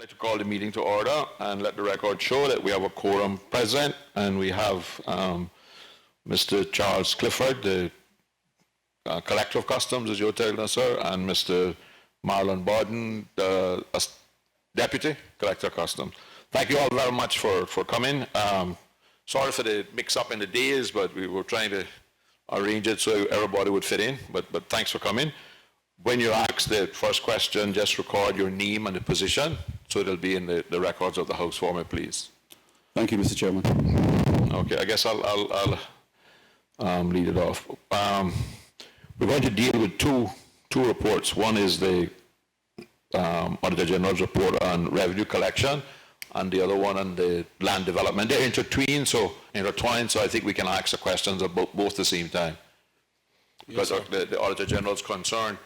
I'd like to call the meeting to order and let the record show that we have a quorum present, and we have Mr. Charles Clifford, the Collector of Customs, as you're telling us, sir, and Mr. Marlon Borden, the Deputy Collector of Customs. Thank you all very much for coming. Sorry for the mix-up in the days, but we were trying to arrange it so everybody would fit in, but thanks for coming. When you ask the first question, just record your name and the position, so it'll be in the records of the House for me, please. Thank you, Mr. Chairman. Okay, I guess I'll lead it off. We're going to deal with two reports. One is the Auditor General's report on revenue collection, and the other one on the land development. They're intertwined, so I think we can ask the questions about both at the same time. Because yes, the Auditor General's concern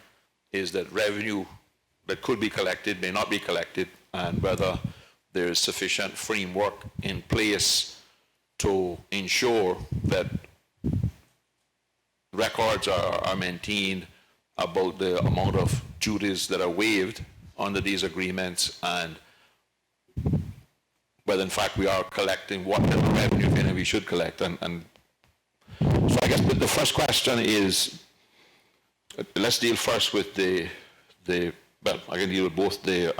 is that revenue that could be collected may not be collected, and whether there is sufficient framework in place to ensure that records are maintained about the amount of duties that are waived under these agreements, and whether in fact we are collecting what the revenue we should collect. And so I guess the first question is, let's deal first with well, I can deal with both the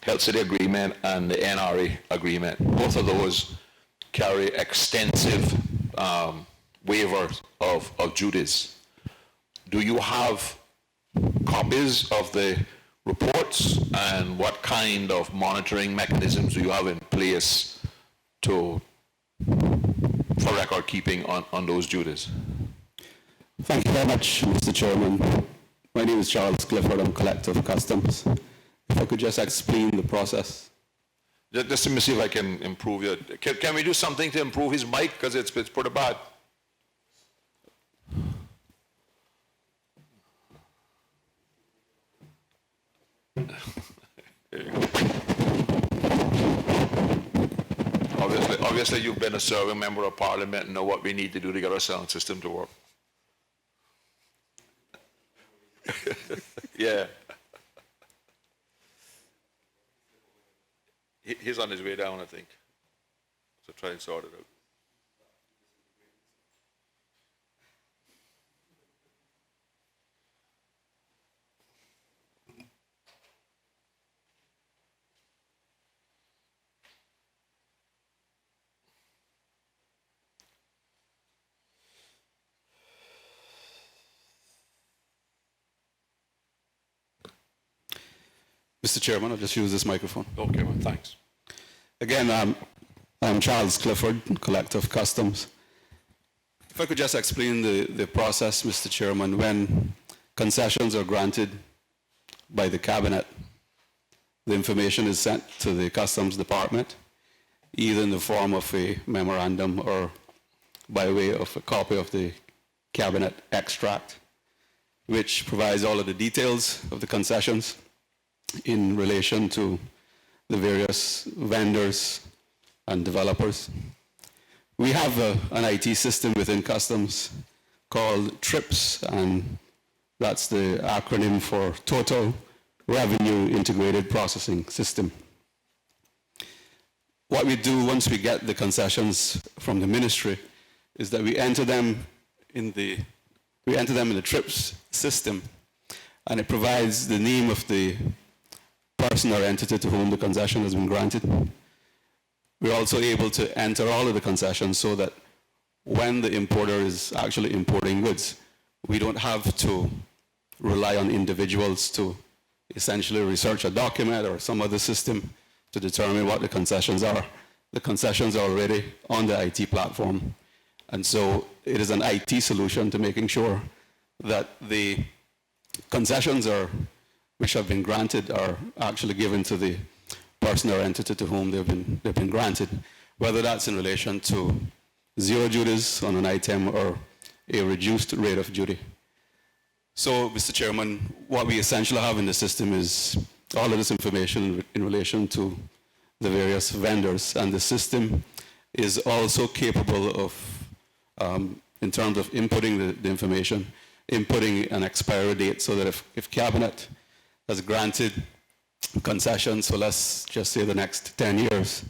Health City Agreement and the NRA Agreement. Both of those carry extensive waivers of duties. Do you have copies of the reports, and what kind of monitoring mechanisms do you have in place for record keeping on those duties? Thank you very much, Mr. Chairman. My name is Charles Clifford. I'm Collector of Customs. If I could just explain the process. Just to see if I can improve it. Can we do something to improve his mic, because it's pretty bad? Obviously, you've been a serving member of Parliament and know what we need to do to get our sound system to work. Yeah. He's on his way down, I think. So try and sort it out. Mr. Chairman, I'll just use this microphone. Okay, well, thanks. Again, I'm Charles Clifford, Collector of Customs. If I could just explain the process, Mr. Chairman. When concessions are granted by the Cabinet, the information is sent to the Customs Department, either in the form of a memorandum or by way of a copy of the Cabinet extract, which provides all of the details of the concessions in relation to the various vendors and developers. We have an IT system within Customs called TRIPS, and that's the acronym for Total Revenue Integrated Processing System. What we do once we get the concessions from the ministry is that we enter them in the TRIPS system, and it provides the name of the person or entity to whom the concession has been granted. We're also able to enter all of the concessions so that when the importer is actually importing goods, we don't have to rely on individuals to essentially research a document or some other system to determine what the concessions are. The concessions are already on the IT platform. And so it is an IT solution to making sure that the concessions which have been granted are actually given to the person or entity to whom they've been granted, whether that's in relation to zero duties on an item or a reduced rate of duty. So, Mr. Chairman, what we essentially have in the system is all of this information in relation to the various vendors, and the system is also capable of, in terms of inputting the information, inputting an expiry date, so that if Cabinet has granted concessions for, let's just say, the next 10 years,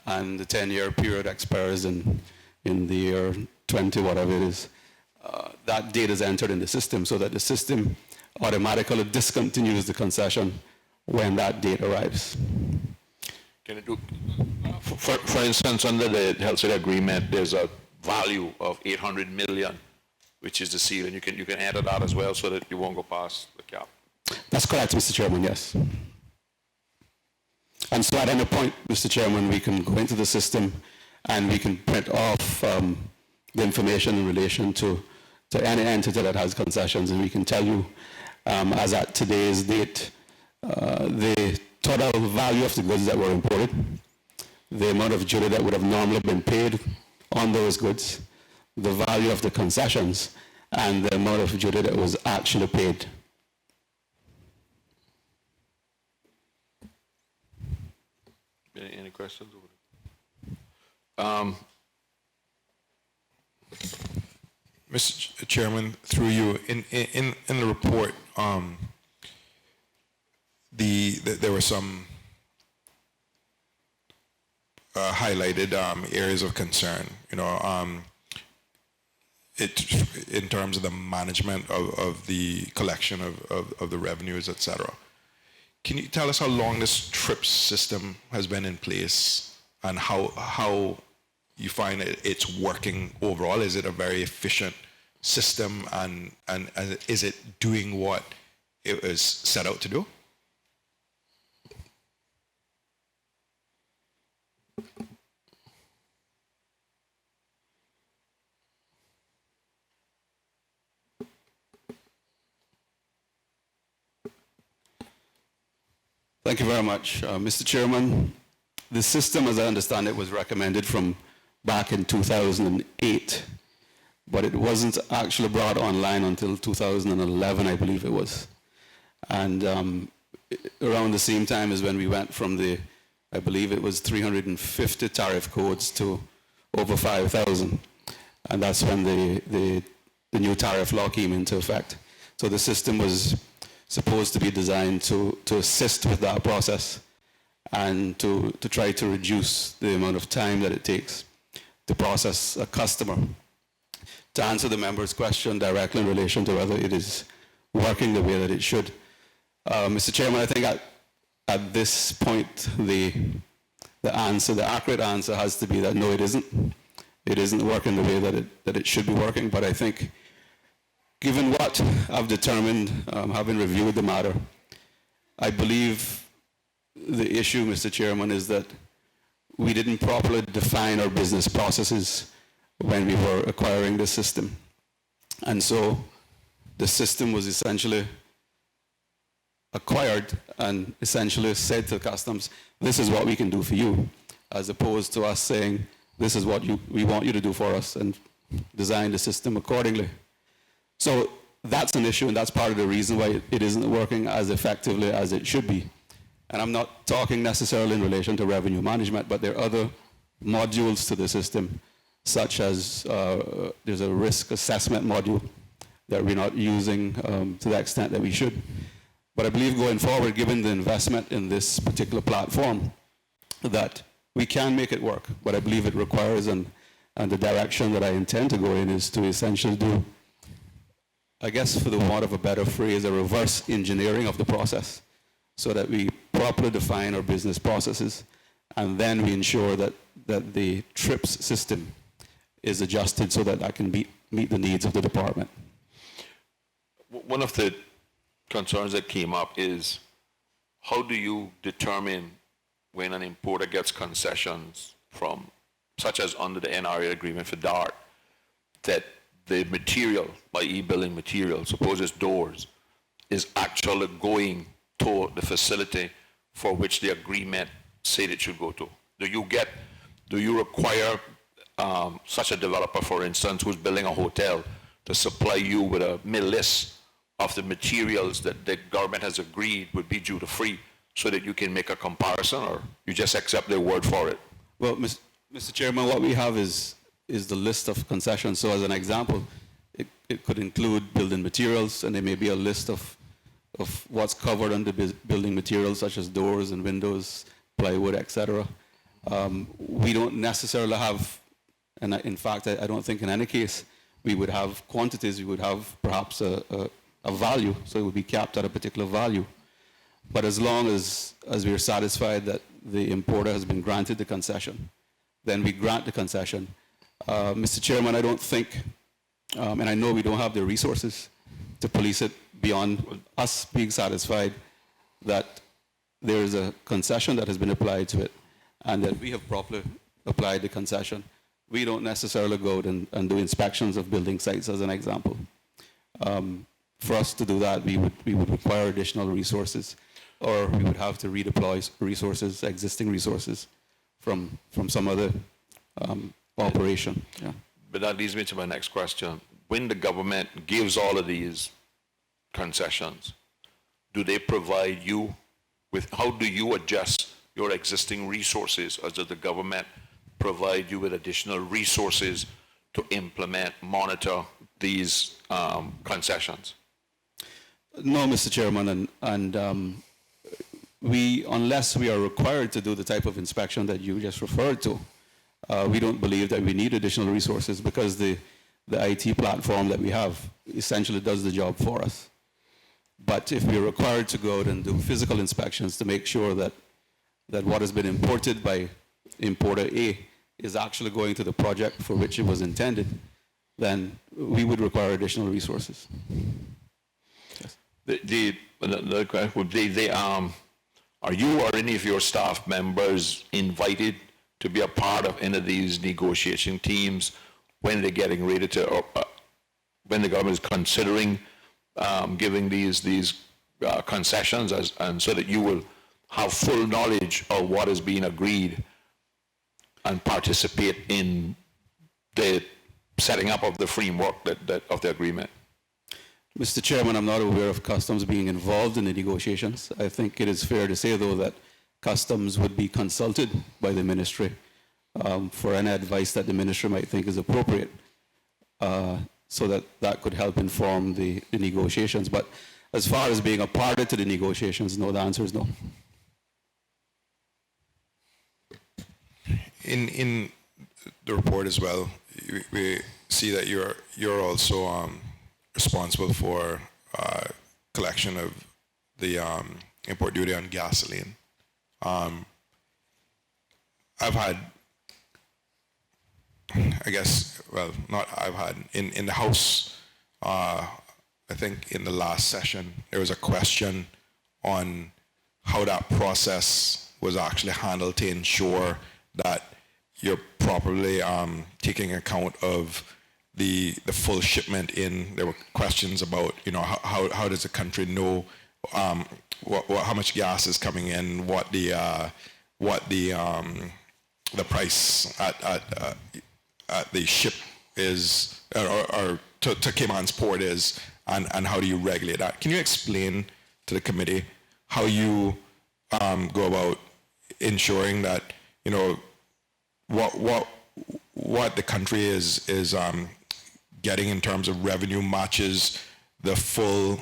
and the 10-year period expires in the year 20, whatever it is, that date is entered in the system so that the system automatically discontinues the concession when that date arrives. Can it do, for instance, under the health city agreement, there's a value of 800 million, which is the ceiling. You can enter that as well so that you won't go past the cap. That's correct, Mr. Chairman, yes. And so at any point, Mr. Chairman, we can go into the system and we can print off the information in relation to any entity that has concessions, and we can tell you, as at today's date, the total value of the goods that were imported, the amount of duty that would have normally been paid on those goods, the value of the concessions, and the amount of duty that was actually paid. Any questions? Mr. Chairman, through you, in the report, there were some highlighted areas of concern. In terms of the management of the collection of the revenues, etc. Can you tell us how long this TRIPS system has been in place and how you find it's working overall? Is it a very efficient system and is it doing what it was set out to do? Thank you very much, Mr. Chairman. The system, as I understand it, was recommended from back in 2008, but it wasn't actually brought online until 2011, I believe it was. And around the same time as when we went from the, I believe it was 350 tariff codes to over 5,000. And that's when the new tariff law came into effect. So the system was supposed to be designed to assist with that process and to try to reduce the amount of time that it takes to process a customer. To answer the member's question directly in relation to whether it is working the way that it should, Mr. Chairman, I think at this point the accurate answer has to be that no, it isn't. It isn't working the way that it should be working, but I think given what I've determined, having reviewed the matter, I believe the issue, Mr. Chairman, is that we didn't properly define our business processes when we were acquiring the system. And so the system was essentially acquired and essentially said to customs, this is what we can do for you, as opposed to us saying, this is what we want you to do for us, and design the system accordingly. So that's an issue, and that's part of the reason why it isn't working as effectively as it should be. And I'm not talking necessarily in relation to revenue management, but there are other modules to the system, such as there's a risk assessment module that we're not using to the extent that we should. But I believe going forward, given the investment in this particular platform, that we can make it work. But I believe it requires, and the direction that I intend to go in is to essentially do, I guess for the want of a better phrase, a reverse engineering of the process, so that we properly define our business processes, and then we ensure that the TRIPS system is adjusted so that I can meet the needs of the department. One of the concerns that came up is, how do you determine when an importer gets concessions from, such as under the NRA agreement for DART, that the material, i.e. building material, suppose it's doors, is actually going to the facility for which the agreement said it should go to? Do you require such a developer, for instance, who's building a hotel, to supply you with a list of the materials that the government has agreed would be duty-free, so that you can make a comparison, or you just accept their word for it? Well, Mr. Chairman, what we have is the list of concessions. So as an example, it could include building materials, and there may be a list of of what's covered under building materials such as doors and windows, plywood, etc. We don't necessarily have, and in fact, I don't think in any case we would have quantities. We would have perhaps a value, so it would be capped at a particular value. But as long as we are satisfied that the importer has been granted the concession, then we grant the concession. Mr. Chairman, I don't think, and I know we don't have the resources to police it beyond us being satisfied that there is a concession that has been applied to it and that we have properly applied the concession. We don't necessarily go out and do inspections of building sites, as an example. For us to do that, we would require additional resources, or we would have to redeploy resources, existing resources, from some other operation. Yeah. But that leads me to my next question. When the government gives all of these concessions, do they provide you with, how do you adjust your existing resources, or does the government provide you with additional resources to implement, monitor these concessions? No, Mr. Chairman, and we, unless we are required to do the type of inspection that you just referred to, we don't believe that we need additional resources, because the IT platform that we have essentially does the job for us. But if we're required to go out and do physical inspections to make sure that what has been imported by importer A is actually going to the project for which it was intended, then we would require additional resources. Yes. The question would be, are you or any of your staff members invited to be a part of any of these negotiation teams when they're getting ready to, when the government is considering giving these concessions, and so that you will have full knowledge of what is being agreed and participate in the setting up of the framework of the agreement? Mr. Chairman, I'm not aware of Customs being involved in the negotiations. I think it is fair to say, though, that Customs would be consulted by the ministry for any advice that the ministry might think is appropriate, so that could help inform the negotiations. But as far as being a party to the negotiations, no, the answer is no. In the report as well, we see that you're also responsible for collection of the import duty on gasoline. I've had, I guess, well, not I've had, in the House, I think in the last session, there was a question on how that process was actually handled to ensure that you're properly taking account of the full shipment in. There were questions about, you know, how does the country know how much gas is coming in, what the price at the ship is, or to Cayman's port is, and how do you regulate that? Can you explain to the committee how you go about ensuring that, you know, what the country is getting in terms of revenue matches the full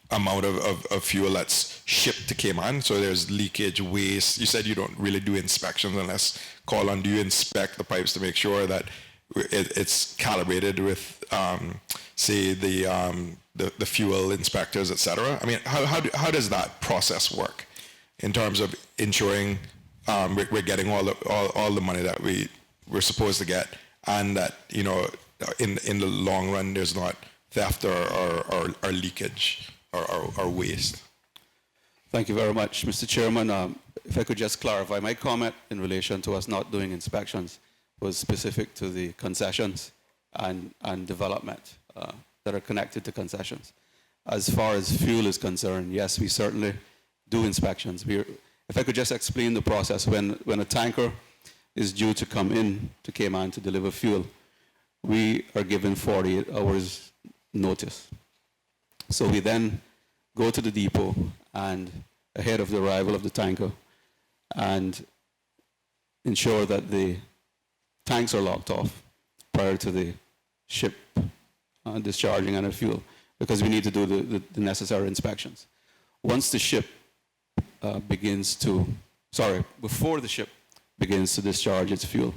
amount of fuel that's shipped to Cayman? So there's leakage, waste. You said you don't really do inspections unless called on. Do you inspect the pipes to make sure that it's calibrated with, say, the fuel inspectors, et cetera? I mean, how does that process work in terms of ensuring we're getting all the money that we're supposed to get, and that, you know, in the long run there's not theft or leakage or waste? Thank you very much, Mr. Chairman. If I could just clarify, my comment in relation to us not doing inspections was specific to the concessions and development that are connected to concessions. As far as fuel is concerned, yes, we certainly do inspections. If I could just explain the process, when a tanker is due to come in to Cayman to deliver fuel, we are given 48 hours notice. So we then go to the depot and ahead of the arrival of the tanker and ensure that the tanks are locked off prior to the ship discharging any fuel. because we need to do the necessary inspections. Once the ship before the ship begins to discharge its fuel,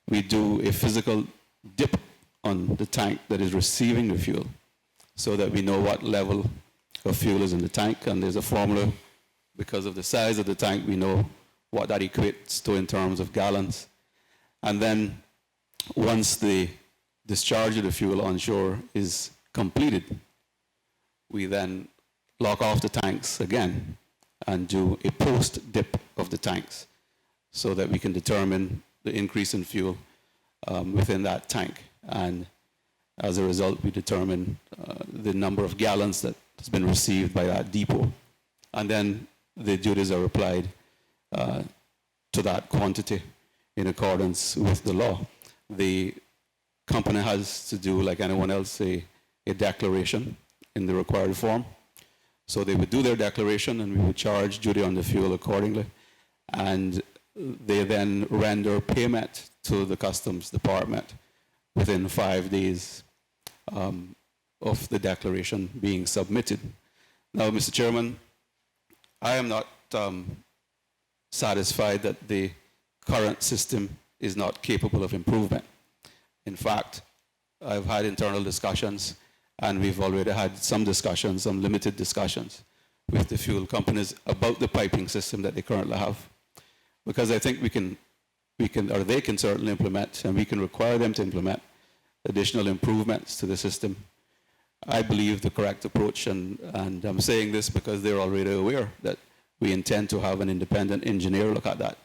we do a physical dip on the tank that is receiving the fuel so that we know what level of fuel is in the tank, and there's a formula. Because of the size of the tank, we know what that equates to in terms of gallons. And then once the discharge of the fuel on shore is completed, we then lock off the tanks again and do a post-dip of the tanks so that we can determine the increase in fuel within that tank. And as a result, we determine the number of gallons that has been received by that depot. And then the duties are applied to that quantity in accordance with the law. The company has to do, like anyone else, a declaration in the required form. So they would do their declaration, and we would charge duty on the fuel accordingly. And they then render payment to the Customs Department within 5 days of the declaration being submitted. Now, Mr. Chairman, I am not satisfied that the current system is not capable of improvement. In fact, I've had internal discussions, and we've already had some discussions, some limited discussions with the fuel companies about the piping system that they currently have. Because I think they can certainly implement, and we can require them to implement additional improvements to the system. I believe the correct approach, and I'm saying this because they're already aware that we intend to have an independent engineer look at that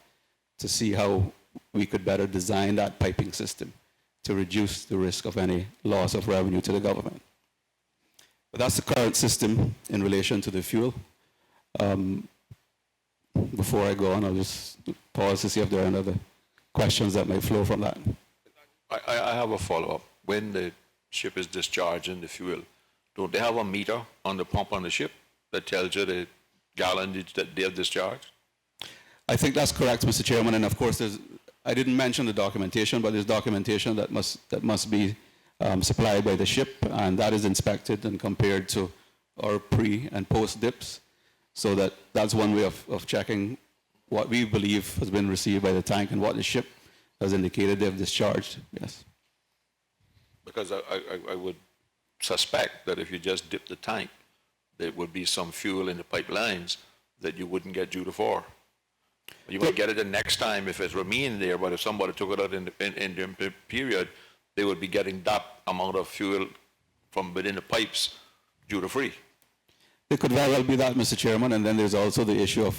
to see how we could better design that piping system to reduce the risk of any loss of revenue to the government. But that's the current system in relation to the fuel. Before I go on, I'll just pause to see if there are any other questions that might flow from that. I have a follow-up. When the ship is discharging the fuel, don't they have a meter on the pump on the ship that tells you the gallonage that they have discharged? I think that's correct, Mr. Chairman, and of course I didn't mention the documentation, but there's documentation that must be supplied by the ship, and that is inspected and compared to our pre and post dips. So that's one way of checking what we believe has been received by the tank and what the ship has indicated they've discharged. Yes. Because I would suspect that if you just dip the tank, there would be some fuel in the pipelines that you wouldn't get duty for. You might get it the next time if it's remained there, but if somebody took it out in the period, they would be getting that amount of fuel from within the pipes duty-free. It could very well be that, Mr. Chairman, and then there's also the issue of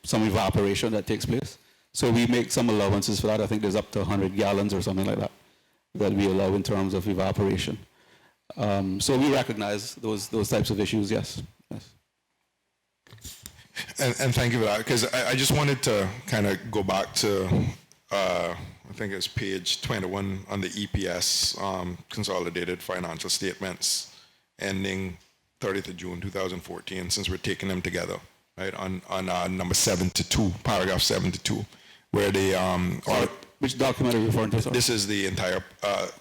some evaporation that takes place. So we make some allowances for that. I think there's up to 100 gallons or something like that that we allow in terms of evaporation. So we recognize those types of issues, yes. And thank you for that, because I just wanted to kind of go back to, I think it's page 21 on the EPS consolidated financial statements ending 30th of June 2014, since we're taking them together, right, on number 72, paragraph 72, where they which document are you referring to, sir? This is the entire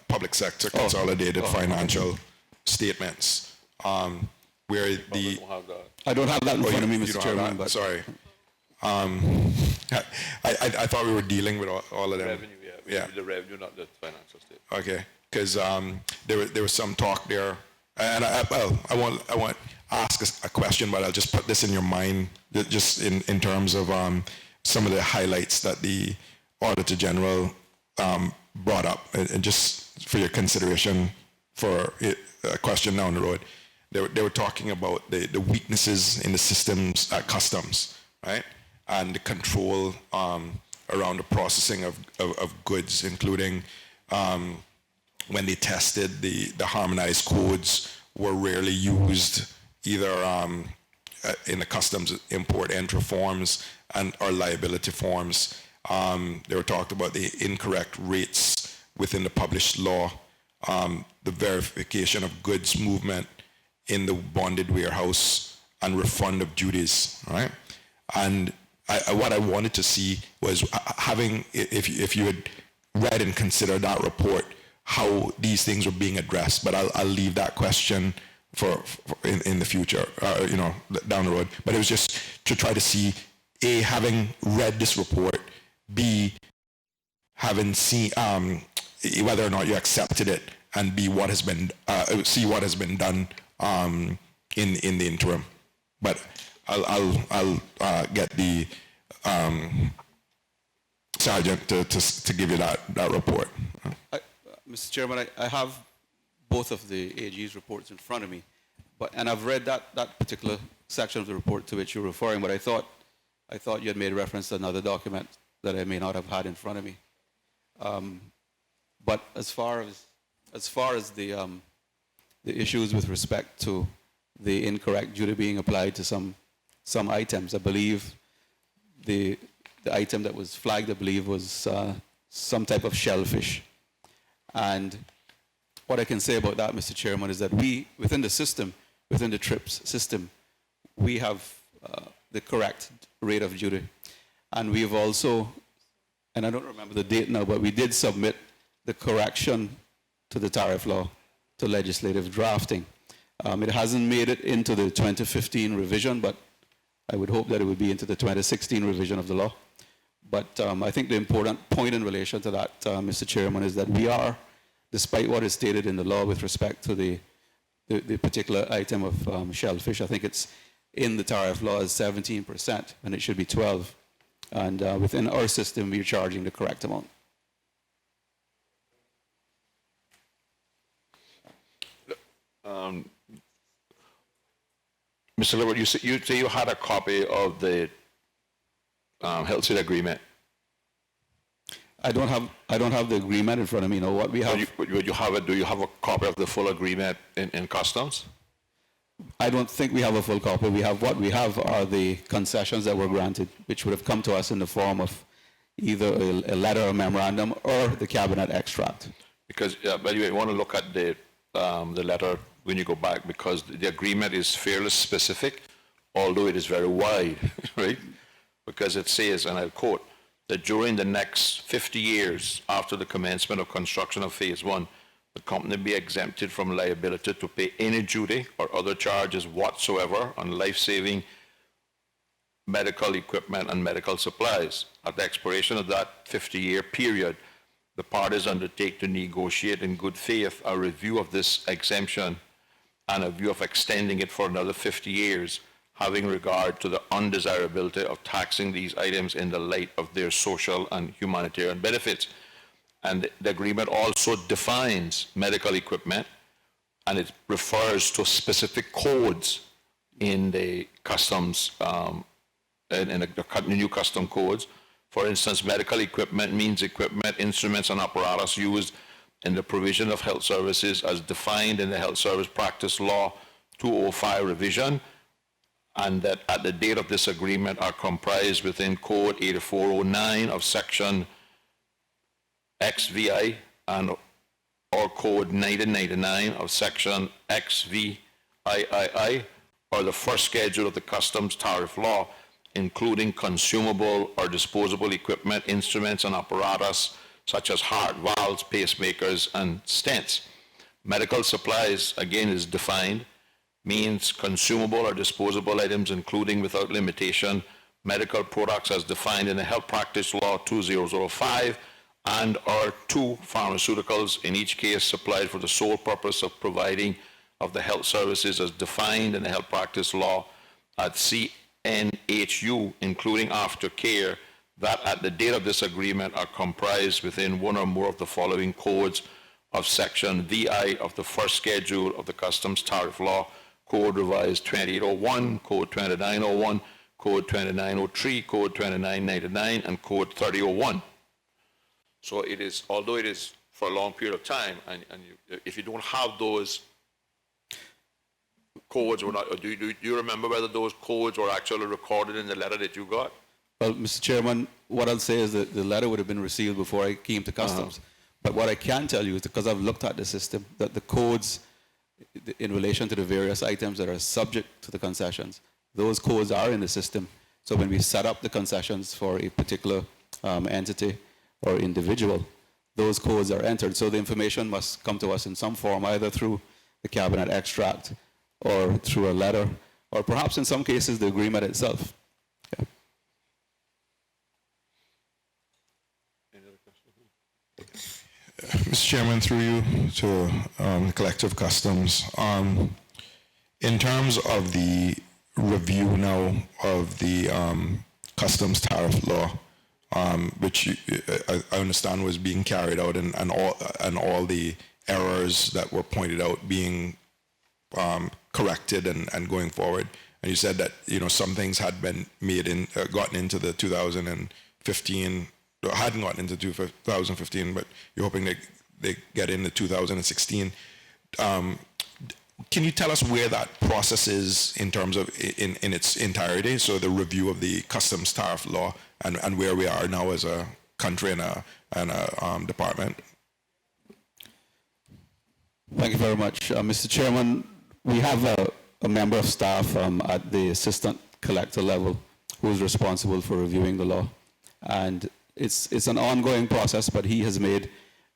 public sector consolidated financial statements, where the... I don't have that in front of me, Mr. Chairman. But sorry. I thought we were dealing with all of them. Revenue, yeah. The revenue, not the financial statement. Okay, because there was some talk there, and I want to ask a question, but I'll just put this in your mind, just in terms of some of the highlights that the Auditor General brought up, and just for your consideration for a question down the road. They were talking about the weaknesses in the systems at Customs, right? And the control around the processing of goods, including when they tested the harmonized codes were rarely used either in the Customs import-entry forms or liability forms. They were talked about the incorrect rates within the published law, the verification of goods movement in the bonded warehouse, and refund of duties, right? And what I wanted to see was having, if you had read and considered that report, how these things were being addressed. But I'll leave that question in the future, down the road. But it was just to try to see, A, having read this report, B, having seen whether or not you accepted it, and B, what has been see what has been done in the interim. But I'll get the sergeant to give you that report. Mr. Chairman, I have both of the AG's reports in front of me, and I've read that particular section of the report to which you're referring, but I thought you had made reference to another document that I may not have had in front of me. But as far as the issues with respect to the incorrect duty being applied to some items, I believe the item that was flagged, I believe, was some type of shellfish. And what I can say about that, Mr. Chairman, is that we, within the system, within the TRIPS system, we have the correct rate of duty. And we've also, and I don't remember the date now, but we did submit the correction to the tariff law, to legislative drafting. It hasn't made it into the 2015 revision, but I would hope that it would be into the 2016 revision of the law. But I think the important point in relation to that, Mr. Chairman, is that we are, despite what is stated in the law with respect to the particular item of shellfish, I think it's in the tariff law as 17%, and it should be 12%. And within our system, we're charging the correct amount. Mr. Lillard, you say you had a copy of the health safety agreement. I don't have the agreement in front of me. You know what we have. Do you have a copy of the full agreement in customs? I don't think we have a full copy. What we have are the concessions that were granted, which would have come to us in the form of either a letter or memorandum or the cabinet extract. Because but you want to look at the letter when you go back, because the agreement is fairly specific, although it is very wide, right? Because it says, and I'll quote, that during the next 50 years after the commencement of construction of phase 1, the company be exempted from liability to pay any duty or other charges whatsoever on life-saving medical equipment and medical supplies. At the expiration of that 50-year period, the parties undertake to negotiate in good faith a review of this exemption and a view of extending it for another 50 years, having regard to the undesirability of taxing these items in the light of their social and humanitarian benefits. And the agreement also defines medical equipment, and it refers to specific codes in the customs, in the new custom codes. For instance, medical equipment means equipment, instruments, and apparatus used in the provision of health services as defined in the Health Service Practice Law 205 revision, and that at the date of this agreement are comprised within Code 8409 of Section XVI and or Code 9099 of Section XVIII, or the first schedule of the Customs Tariff Law, including consumable or disposable equipment, instruments, and apparatus such as heart valves, pacemakers, and stents. Medical supplies, again, is defined, means consumable or disposable items, including without limitation medical products as defined in the Health Practice Law 2005, and or 2 pharmaceuticals, in each case supplied for the sole purpose of providing of the health services as defined in the Health Practice Law at CNHU, including aftercare, that at the date of this agreement are comprised within one or more of the following codes of Section VI of the first schedule of the Customs Tariff Law, Code Revised 2801, Code 2901, Code 2903, Code 2999, and Code 3001. So it is, although it is for a long period of time, and if you don't have those codes or not, do you remember whether those codes were actually recorded in the letter that you got? Well, Mr. Chairman, what I'll say is that the letter would have been received before I came to Customs. But what I can tell you is, because I've looked at the system, that the codes in relation to the various items that are subject to the concessions, those codes are in the system. So when we set up the concessions for a particular entity or individual, those codes are entered. So the information must come to us in some form, either through the cabinet extract or through a letter, or perhaps in some cases the agreement itself. Yeah. Mr. Chairman, through you to the Collective Customs. In terms of the review now of the customs tariff law, which I understand was being carried out, and all the errors that were pointed out being corrected and going forward. And you said that some things had been made gotten into the 2015. Hadn't gotten into 2015, but you're hoping they get into 2016. Can you tell us where that process is in terms of in its entirety? So the review of the customs tariff law and where we are now as a country and a department. Thank you very much, Mr. Chairman. We have a member of staff at the assistant collector level who is responsible for reviewing the law, and it's an ongoing process. But he has made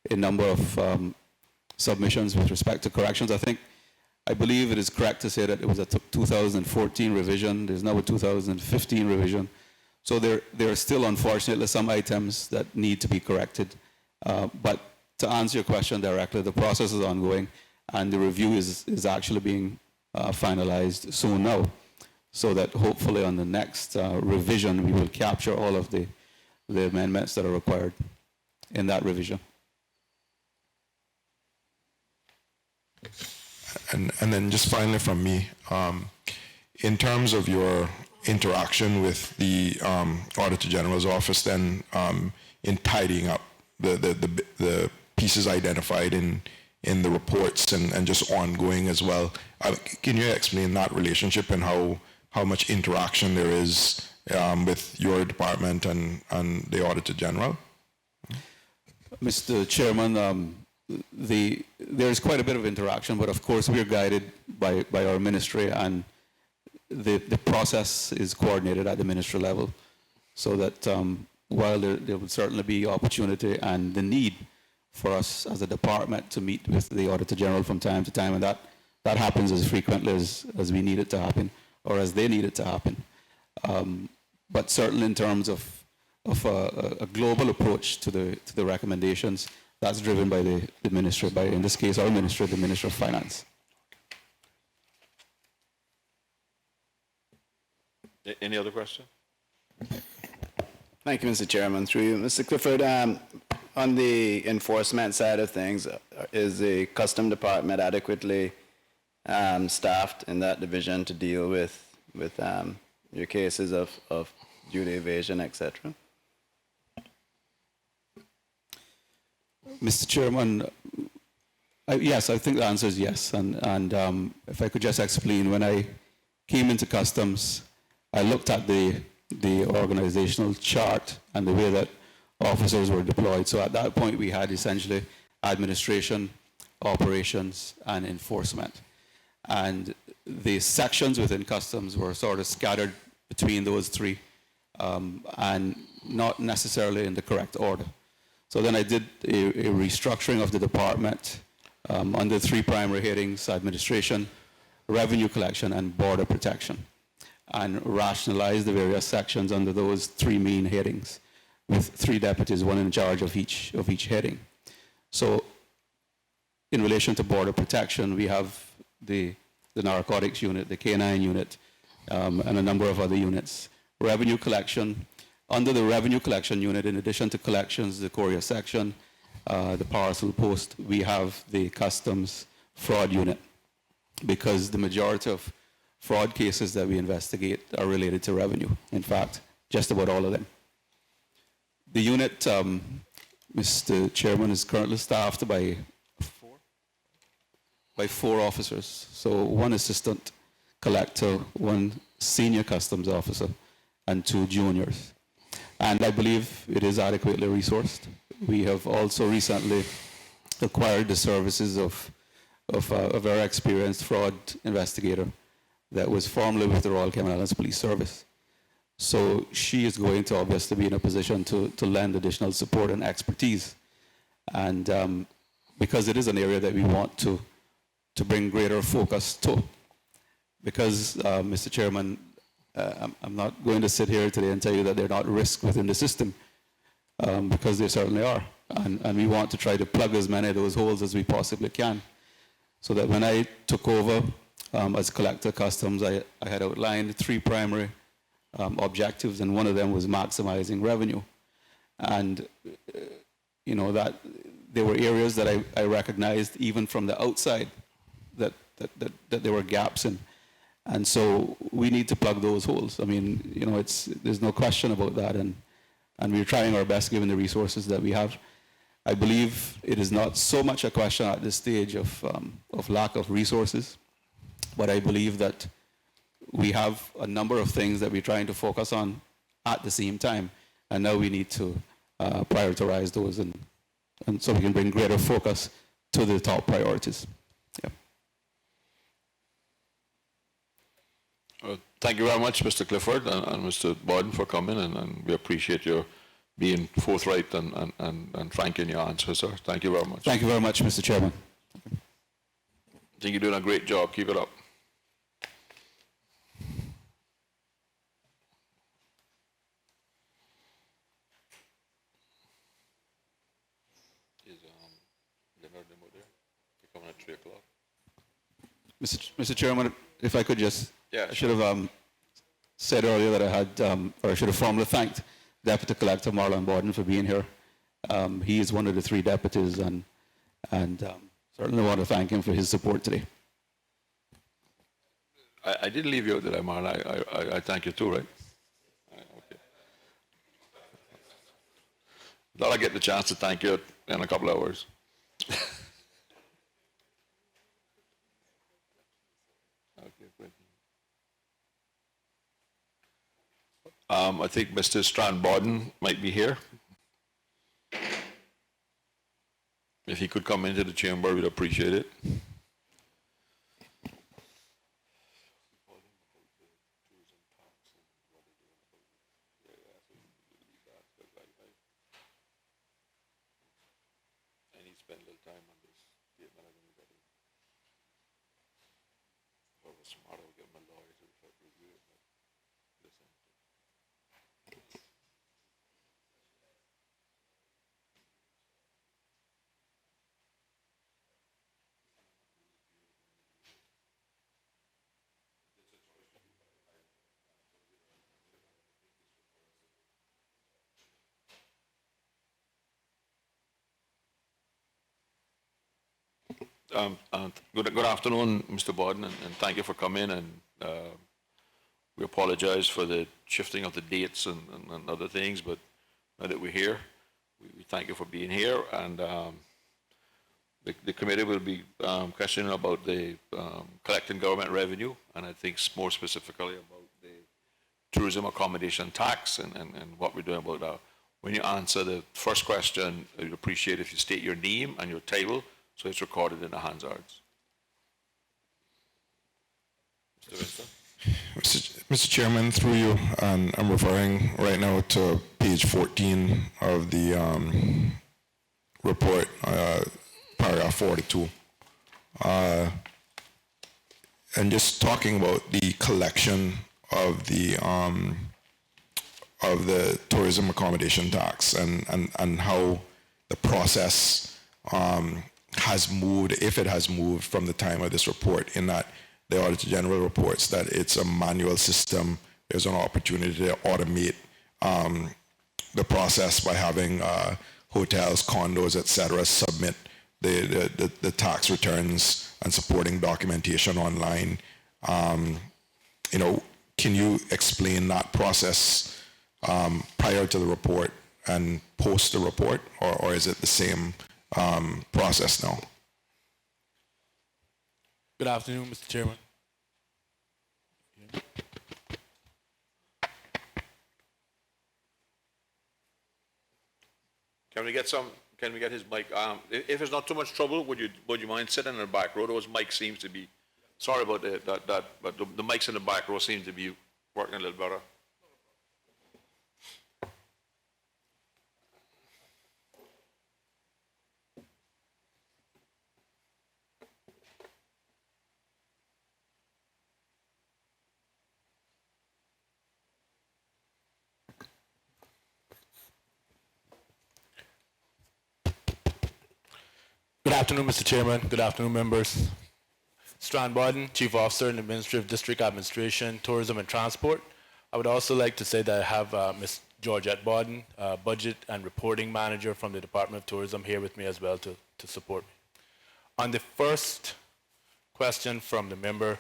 a number of submissions with respect to corrections. I believe it is correct to say that it was a 2014 revision. There's now a 2015 revision. So there are still, unfortunately, some items that need to be corrected. But to answer your question directly, the process is ongoing, and the review is actually being finalized soon now, so that hopefully on the next revision we will capture all of the amendments that are required in that revision. And then just finally from me, in terms of your interaction with the Auditor General's office, then in tidying up the pieces identified in the reports and just ongoing as well, can you explain that relationship and how much interaction there is with your department and the Auditor General? Mr. Chairman, there is quite a bit of interaction, but of course we are guided by our ministry, and the process is coordinated at the ministry level, so that while there will certainly be opportunity and the need for us as a department to meet with the Auditor General from time to time, and that happens as frequently as we need it to happen, or as they need it to happen. But certainly in terms of a global approach to the recommendations, that's driven by the ministry, in this case our ministry, the Ministry of Finance. Any other question? Thank you, Mr. Chairman. Through you, Mr. Clifford, on the enforcement side of things, is the Custom Department adequately staffed in that division to deal with your cases of duty evasion, etc.? Mr. Chairman, yes, I think the answer is yes. And if I could just explain, when I came into Customs, I looked at the organizational chart and the way that officers were deployed. So at that point, we had essentially administration, operations, and enforcement. And the sections within Customs were sort of scattered between those three, and not necessarily in the correct order. So then I did a restructuring of the department under three primary headings: administration, revenue collection, and border protection, and rationalized the various sections under those three main headings, with three deputies, one in charge of each heading. So in relation to border protection, we have the narcotics unit, the K9 unit, and a number of other units. Revenue collection, under the revenue collection unit, in addition to collections, the courier section, the parcel post, we have the customs fraud unit, because the majority of fraud cases that we investigate are related to revenue. In fact, just about all of them. The unit, Mr. Chairman, is currently staffed by four officers. So one assistant collector, one senior customs officer, and two juniors. And I believe it is adequately resourced. We have also recently acquired the services of a very experienced fraud investigator that was formerly with the Royal Cayman Islands Police Service. So she is going to obviously be in a position to lend additional support and expertise. And because it is an area that we want to bring greater focus to, because, Mr. Chairman, I'm not going to sit here today and tell you that they're not risks within the system, because they certainly are. And we want to try to plug as many of those holes as we possibly can. So that when I took over as Collector of Customs, I had outlined 3 primary objectives, and one of them was maximizing revenue. And, you know, that there were areas that I recognized even from the outside that there were gaps in. And so we need to plug those holes. I mean, you know, there's no question about that. And we're trying our best given the resources that we have. I believe it is not so much a question at this stage of lack of resources, but I believe that we have a number of things that we're trying to focus on at the same time. And now we need to prioritize those and so we can bring greater focus to the top priorities. Yeah. Thank you very much, Mr. Clifford and Mr. Borden, for coming, and we appreciate your being forthright and frank in your answers, sir. Thank you very much. Thank you very much, Mr. Chairman. I think you're doing a great job. Keep it up. Is Leonard Nemo there? He coming at 3 o'clock. Mr. Chairman, if I could just, Yeah, I should have said earlier that I had, or I should have formally thanked Deputy Collector Marlon Borden for being here. He is one of the 3 deputies, and certainly want to thank him for his support today. I didn't leave you out, did I, Marlon? I thank you too, right? Okay. Thought I'd get the chance to thank you in a couple of hours. Okay, great. I think Mr. Strand Borden might be here. If he could come into the chamber, we'd appreciate it. I need to spend a little time on this statement I'm going to get in. If I was smart, I would get my lawyer to review it, but listen. Good afternoon, Mr. Borden, and thank you for coming. And we apologize for the shifting of the dates and other things, but now that we're here, we thank you for being here. And the committee will be questioning about the collecting government revenue, and I think more specifically about the tourism accommodation tax and what we're doing about that. When you answer the first question, I'd appreciate if you state your name and your title, so it's recorded in the Hansards. Mr. Winston? Mr. Chairman, through you, and I'm referring right now to page 14 of the report, paragraph 42. And just talking about the collection of the tourism accommodation tax and how the process has moved, if it has moved from the time of this report, in that the Auditor General reports that it's a manual system. There's an opportunity to automate the process by having hotels, condos, etc., submit the tax returns and supporting documentation online. You know, can you explain that process prior to the report and post the report, or is it the same process now? Good afternoon, Mr. Chairman. Can we get his mic? If it's not too much trouble, would you mind sitting in the back row? Those mics seems to be, sorry about that, but the mics in the back row seem to be working a little better. afternoon, Mr. Chairman. Good afternoon, members. Strand Barden, Chief Officer in Administrative District Administration, Tourism and Transport. I would also like to say that I have Ms. Georgette Barden, Budget and Reporting Manager from the Department of Tourism, here with me as well to support me. On the first question from the member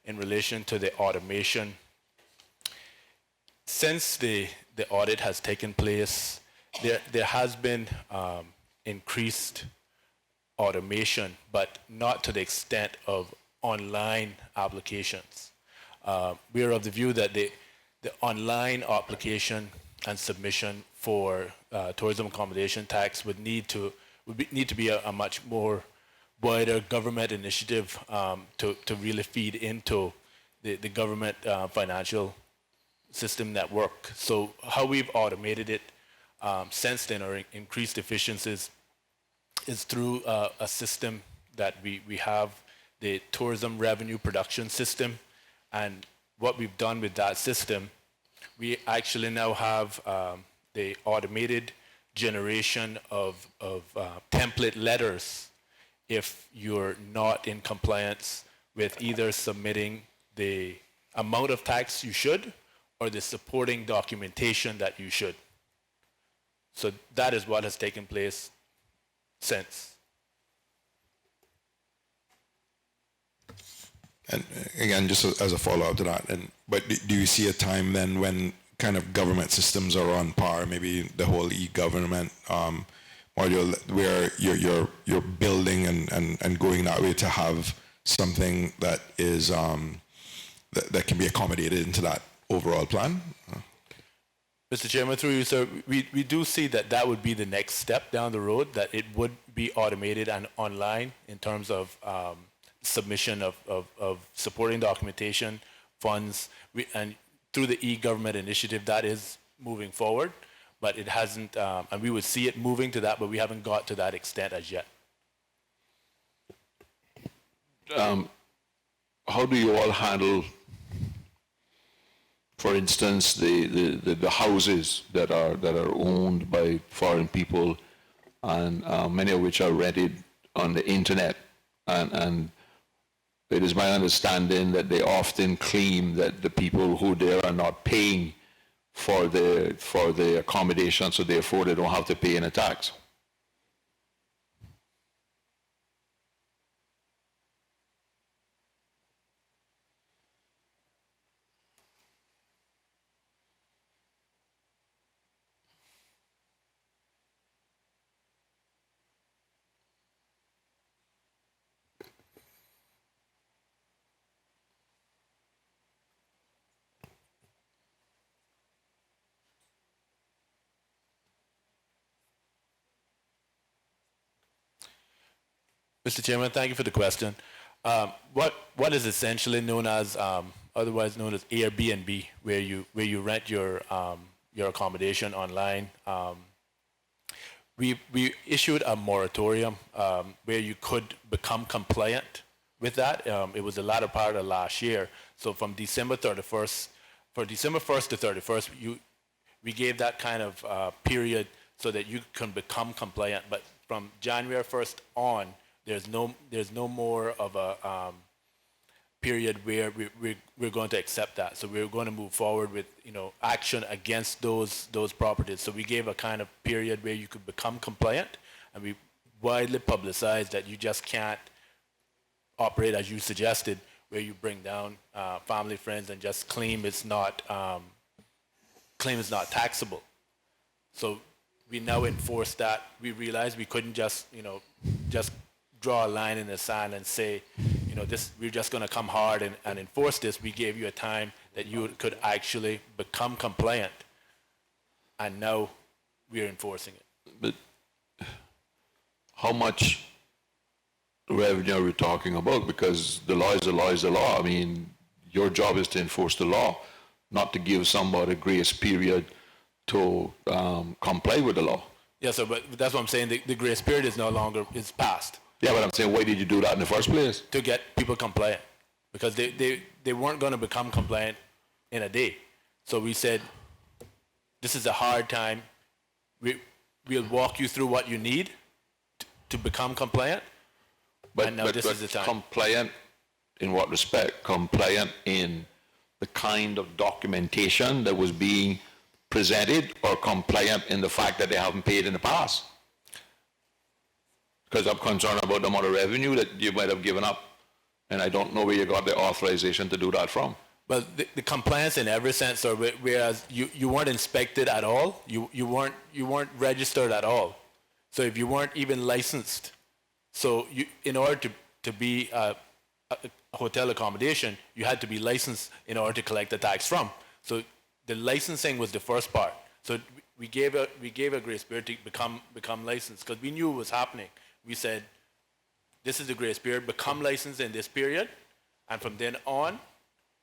in relation to the automation, since the audit has taken place, there has been increased automation, but not to the extent of online applications. We are of the view that the online application and submission for tourism accommodation tax would need to be a much more wider government initiative to really feed into the government financial system network. So how we've automated it since then, or increased efficiencies, is through a system that we have, the tourism revenue production system. And what we've done with that system, we actually now have the automated generation of template letters if you're not in compliance with either submitting the amount of tax you should or the supporting documentation that you should. So that is what has taken place since. And again, just as a follow-up to that, but do you see a time then when kind of government systems are on par, maybe the whole e-government module, where you're building and going that way to have something that is that can be accommodated into that overall plan? Mr. Chairman, through you, sir, we do see that would be the next step down the road, that it would be automated and online in terms of submission of supporting documentation, funds, and through the e-government initiative, that is moving forward, but it hasn't, and we would see it moving to that, but we haven't got to that extent as yet. How do you all handle, for instance, the houses that are owned by foreign people, and many of which are rented on the internet, and it is my understanding that they often claim that the people who there are not paying for the accommodation, so therefore they don't have to pay any tax. Mr. Chairman, thank you for the question. What is essentially known as, otherwise known as Airbnb, where you rent your accommodation online. We issued a moratorium where you could become compliant with that. It was the latter part of last year. So from December 31st, for December 1st to 31st, we gave that kind of period so that you can become compliant. But from January 1st on, there's no more of a period where we're going to accept that. So we're going to move forward with action against those properties. So we gave a kind of period where you could become compliant, and we widely publicized that you just can't operate as you suggested, where you bring down family, friends, and just claim it's not taxable. So we now enforce that. We realized we couldn't just draw a line in the sand and say, we're just going to come hard and enforce this. We gave you a time that you could actually become compliant, and now we're enforcing it. But how much revenue are we talking about? Because the law is the law is the law. I mean, your job is to enforce the law, not to give somebody a grace period to comply with the law. Yes, sir, but that's what I'm saying. The grace period is no longer, it's past. Yeah, but I'm saying, why did you do that in the first place? To get people compliant, because they weren't going to become compliant in a day. So we said, this is a hard time. We'll walk you through what you need to become compliant, and now this is the time. Compliant in what respect? Compliant in the kind of documentation that was being presented, or compliant in the fact that they haven't paid in the past? Because I'm concerned about the amount of revenue that you might have given up, and I don't know where you got the authorization to do that from. But the compliance in every sense, or whereas you weren't inspected at all, you weren't registered at all. So if you weren't even licensed, so in order to be a hotel accommodation, you had to be licensed in order to collect the tax from. So the licensing was the first part. So we gave a grace period to become licensed, because we knew it was happening. We said, this is the grace period, become licensed in this period, and from then on,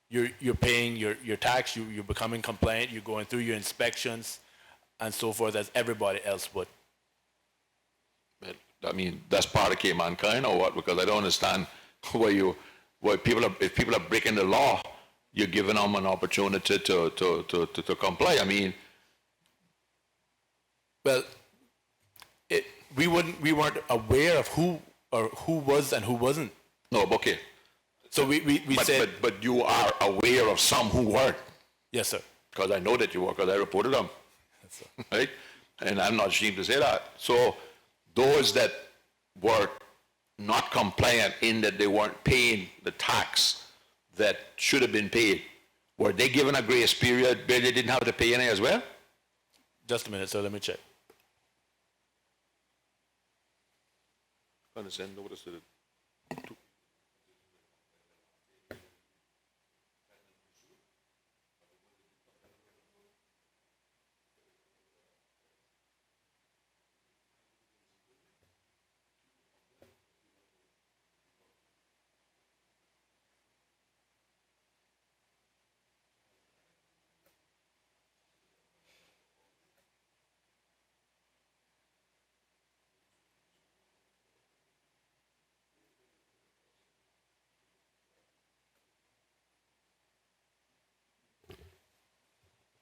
you're paying your tax, you're becoming compliant, you're going through your inspections and so forth as everybody else would. But, I mean, that's part of Cayman kind or what? Because I don't understand if people are breaking the law, you're giving them an opportunity to comply. I mean, well, we weren't aware of who was and who wasn't. no, okay. So we said, But you are aware of some who weren't, yes, sir. because I know that you were, because I reported them, Yes, sir. right? And I'm not ashamed to say that. So those that were not compliant in that they weren't paying the tax that should have been paid, were they given a grace period where they didn't have to pay any as well? Just a minute, sir, let me check. Understand notice to the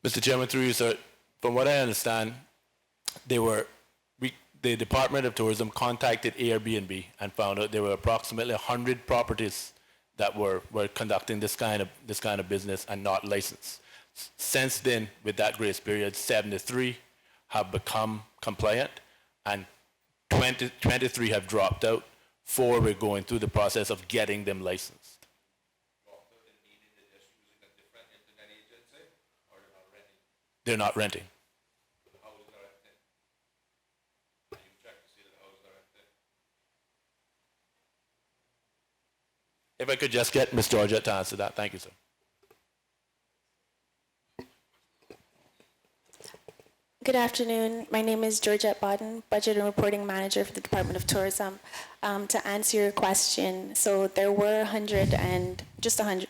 Mr. Chairman, through you, sir, from what I understand, the Department of Tourism contacted Airbnb and found out there were approximately 100 properties that were conducting this kind of business and not licensed. Since then, with that grace period, 73 have become compliant, and 23 have dropped out. 4 we're going through the process of getting them licensed. They're not renting. If I could just get Ms. Georgette to answer that. Thank you, sir. Good afternoon. My name is Georgette Bodden, Budget and Reporting Manager for the Department of Tourism. To answer your question, so there were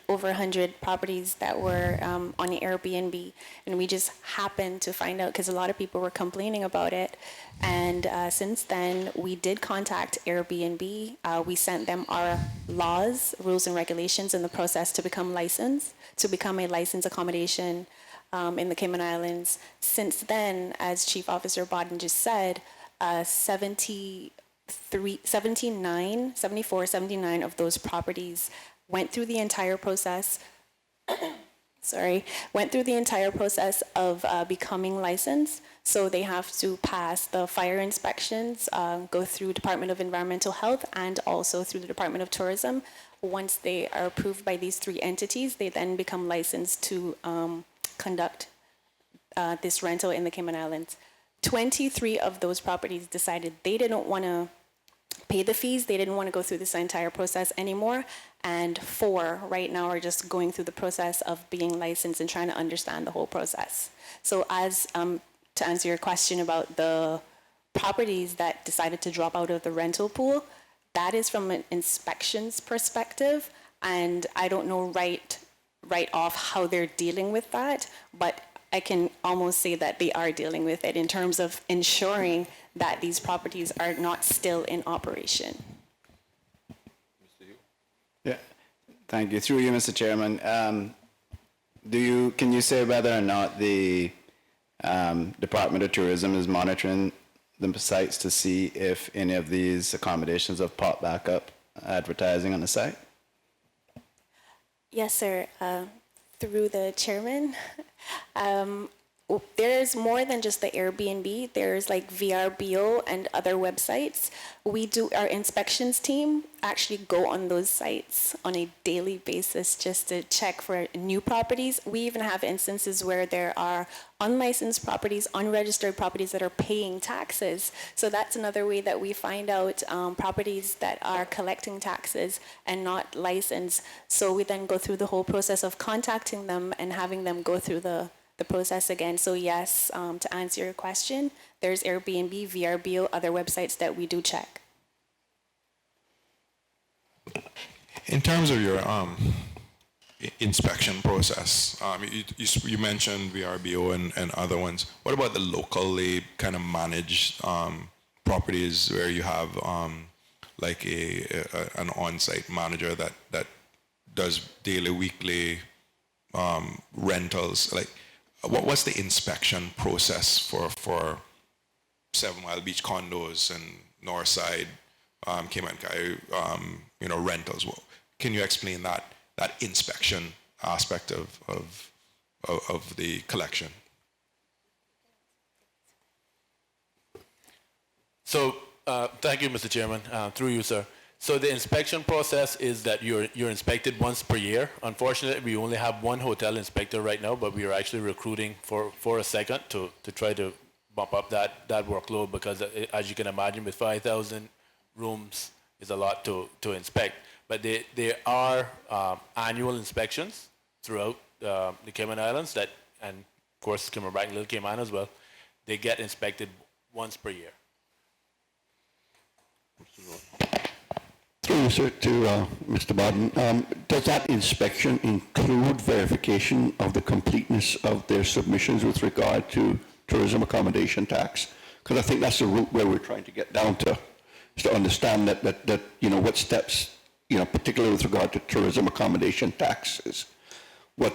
over 100 properties that were on Airbnb, and we just happened to find out because a lot of people were complaining about it. And since then, we did contact Airbnb. We sent them our laws, rules, and regulations in the process to become licensed, to become a licensed accommodation in the Cayman Islands. Since then, as Chief Officer Bodden just said, 79 of those properties went through the entire process. Went through the entire process of becoming licensed. So they have to pass the fire inspections, go through Department of Environmental Health, and also through the Department of Tourism. Once they are approved by these 3 entities, they then become licensed to conduct this rental in the Cayman Islands. 23 of those properties decided they didn't want to pay the fees, they didn't want to go through this entire process anymore, and 4 right now are just going through the process of being licensed and trying to understand the whole process. So as to answer your question about the properties that decided to drop out of the rental pool, that is from an inspections perspective, and I don't know right off how they're dealing with that, but I can almost say that they are dealing with it in terms of ensuring that these properties are not still in operation. Yeah, thank you. Through you, Mr. Chairman. Can you say whether or not the Department of Tourism is monitoring the sites to see if any of these accommodations have popped back up advertising on the site? Yes, sir. Through the chairman, there's more than just the Airbnb. There's like VRBO and other websites. Our inspections team actually go on those sites on a daily basis just to check for new properties. We even have instances where there are unlicensed properties, unregistered properties that are paying taxes. So that's another way that we find out properties that are collecting taxes and not licensed. So we then go through the whole process of contacting them and having them go through the process again. So yes, to answer your question, there's Airbnb, VRBO, other websites that we do check. In terms of your inspection process, you mentioned VRBO and other ones. What about the locally kind of managed properties where you have like an on-site manager that does daily, weekly rentals? Like, what's the inspection process for 7 Mile Beach condos and Northside, Cayman, rentals? Well, can you explain that inspection aspect of the collection? So, thank you, Mr. Chairman. Through you, sir. So the inspection process is that you're inspected once per year. Unfortunately, we only have one hotel inspector right now, but we are actually recruiting for a second to try to bump up that workload, because as you can imagine, with 5,000 rooms is a lot to inspect. But there are annual inspections throughout the Cayman Islands and of course Cayman Brac and Little Cayman as well. They get inspected once per year. Through you, sir, to Mr. Bodden. Does that inspection include verification of the completeness of their submissions with regard to tourism accommodation tax? Because I think that's the route where we're trying to get down to, is to understand that what steps, particularly with regard to tourism accommodation taxes, what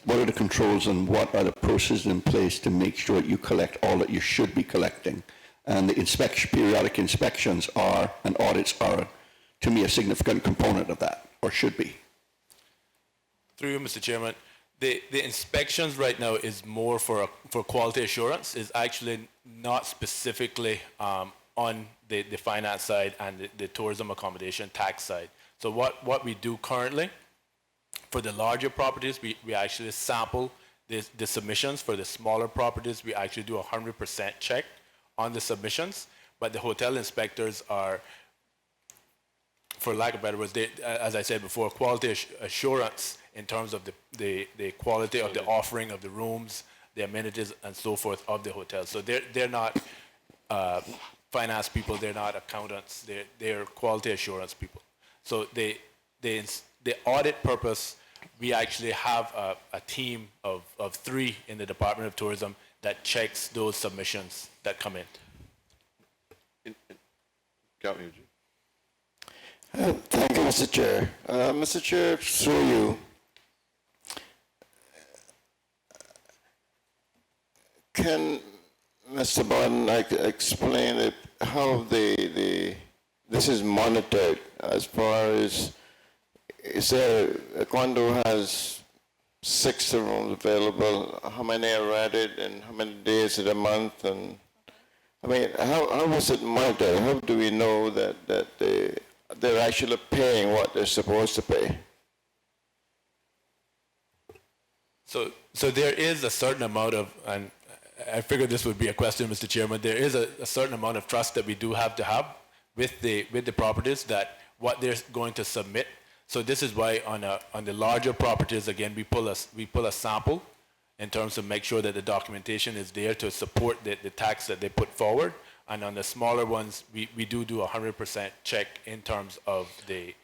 are the controls and what are the processes in place to make sure that you collect all that you should be collecting? And the periodic inspections and audits are, to me, a significant component of that, or should be. Through you, Mr. Chairman, the inspections right now is more for quality assurance, is actually not specifically on the finance side and the tourism accommodation tax side. So what we do currently, for the larger properties, we actually sample the submissions. For the smaller properties, we actually do 100% check on the submissions, but the hotel inspectors are, for lack of better words, as I said before, quality assurance in terms of the quality of the offering of the rooms, the amenities, and so forth of the hotel. So they're not finance people, they're not accountants, they're quality assurance people. So the audit purpose, we actually have a team of 3 in the Department of Tourism that checks those submissions that come in. Thank you, Mr. Chair. Mr. Chair, through you, can Mr. Bodden explain how this is monitored, as far as, say a condo has 6 rooms available, how many are rented and how many days of the month, and I mean, how is it monitored? How do we know that they're actually paying what they're supposed to pay? So there is a certain amount of, and I figured this would be a question, Mr. Chairman, there is a certain amount of trust that we do have to have with the properties, that what they're going to submit. So this is why on the larger properties, again, we pull a sample in terms of make sure that the documentation is there to support the tax that they put forward. And on the smaller ones, we do 100% check in terms of the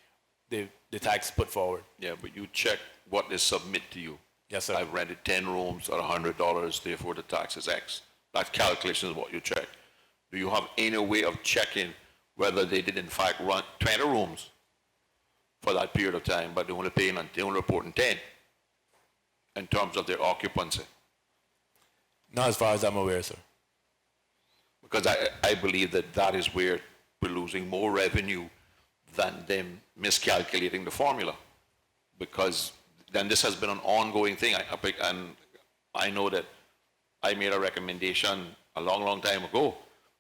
tax put forward. Yeah, but you check what they submit to you. Yes, sir. I've rented 10 rooms at $100, therefore the tax is X. That calculation is what you check. Do you have any way of checking whether they did in fact run 20 rooms for that period of time, but they only paying on, they only reporting 10 in terms of their occupancy? Not as far as I'm aware, sir. Because I believe that is where we're losing more revenue than them miscalculating the formula. Because then this has been an ongoing thing. And I know that I made a recommendation a long, long time ago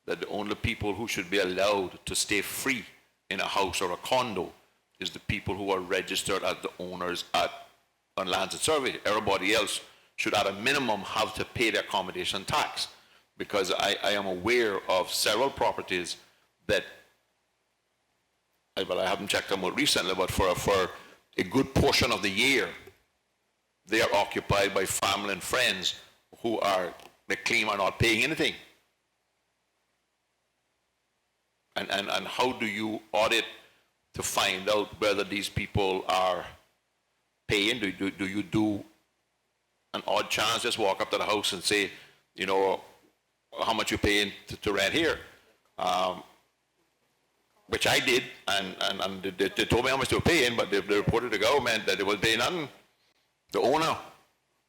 that the only people who should be allowed to stay free in a house or a condo is the people who are registered as the owners on Lands and Survey. Everybody else should at a minimum have to pay the accommodation tax, because I am aware of several properties that, well, I haven't checked them out recently, but for a good portion of the year, they are occupied by family and friends who they claim are not paying anything. And how do you audit to find out whether these people are paying? Do you do an odd chance, just walk up to the house and say, you know, how much you paying to rent here? Which I did, and they told me how much they were paying, but they reported to the government that they was paying nothing. The owner